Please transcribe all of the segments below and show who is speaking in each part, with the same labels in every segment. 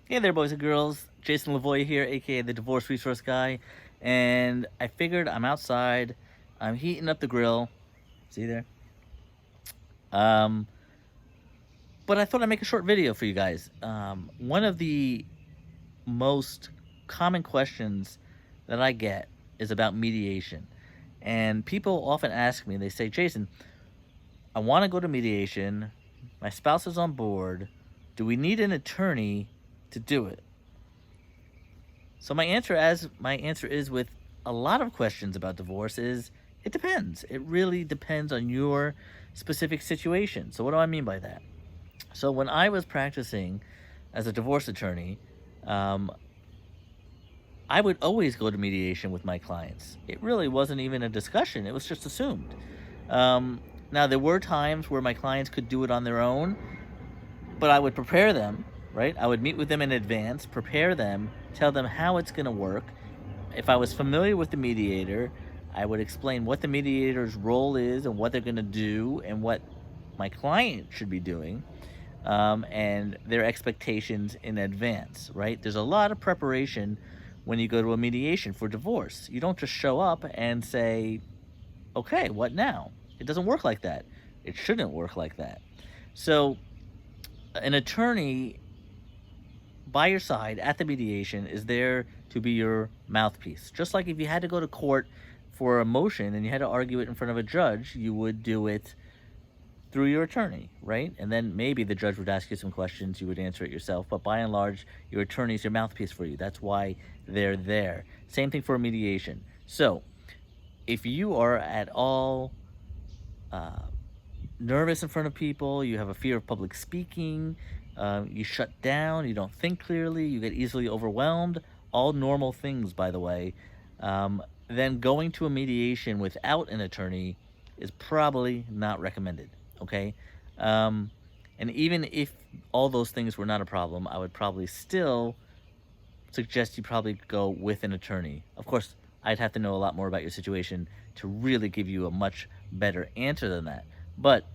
Speaker 1: Hey there, boys and girls. Jason Lavoie here, aka the Divorce Resource Guy. And I figured I'm outside. I'm heating up the grill. See there? Um, but I thought I'd make a short video for you guys. One of the most common questions that I get is about mediation. And people often ask me, they say, Jason, I want to go to mediation. My spouse is on board. Do we need an attorney to do it? So my answer is with a lot of questions about divorce is it depends. It really depends on your specific situation. So what do I mean by that? So when I was practicing as a divorce attorney, um, I would always go to mediation with my clients. It really wasn't even a discussion. It was just assumed. Um, Now there were times where my clients could do it on their own, but I would prepare them, right? I would meet with them in advance, prepare them, tell them how it's going to work. If I was familiar with the mediator, I would explain what the mediator's role is and what they're going to do and what my client should be doing, and their expectations in advance, right? There's a lot of preparation when you go to a mediation for divorce. You don't just show up and say, okay, what now? It doesn't work like that. It shouldn't work like that. So, an attorney by your side at the mediation is there to be your mouthpiece. Just like if you had to go to court for a motion and you had to argue it in front of a judge, you would do it through your attorney, right? And then maybe the judge would ask you some questions, you would answer it yourself. But by and large, your attorney is your mouthpiece for you. That's why they're there. Same thing for a mediation. So, if you are at all uh, nervous in front of people, you have a fear of public speaking, you shut down, you don't think clearly, you get easily overwhelmed, all normal things, by the way, then going to a mediation without an attorney is probably not recommended, okay? Um, and even if all those things were not a problem, I would probably still suggest you probably go with an attorney. Of course, I'd have to know a lot more about your situation to really give you a much better answer than that. But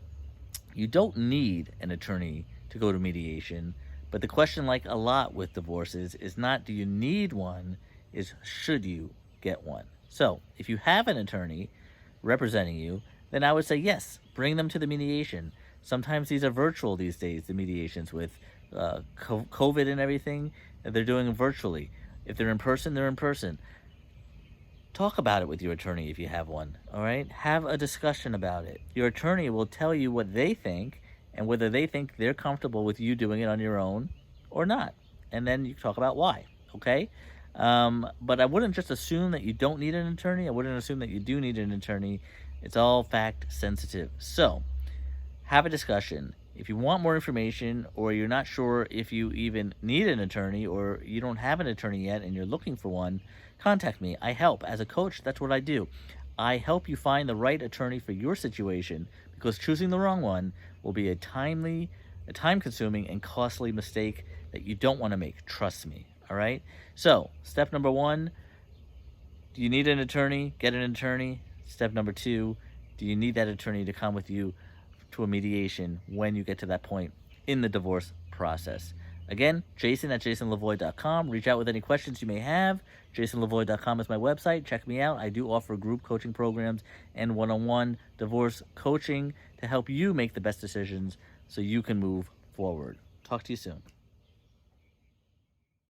Speaker 1: you don't need an attorney to go to mediation. But the question, like a lot with divorces, is not do you need one, is should you get one? So if you have an attorney representing you, then I would say yes, bring them to the mediation. Sometimes these are virtual these days, the mediations with COVID and everything, they're doing them virtually. If they're in person, they're in person. Talk about it with your attorney if you have one, all right? Have a discussion about it. Your attorney will tell you what they think and whether they think they're comfortable with you doing it on your own or not. And then you talk about why, okay? But I wouldn't just assume that you don't need an attorney. I wouldn't assume that you do need an attorney. It's all fact sensitive. So have a discussion. If you want more information or you're not sure if you even need an attorney or you don't have an attorney yet and you're looking for one, contact me. I help. As a coach, that's what I do. I help you find the right attorney for your situation because choosing the wrong one will be a time-consuming and costly mistake that you don't want to make. Trust me. All right? So, step number 1, do you need an attorney? Get an attorney. Step number 2, do you need that attorney to come with you to a mediation when you get to that point in the divorce process? Again, Jason at jasonlavoie.com. Reach out with any questions you may have. jasonlavoie.com is my website. Check me out. I do offer group coaching programs and one-on-one divorce coaching to help you make the best decisions so you can move forward. Talk to you soon.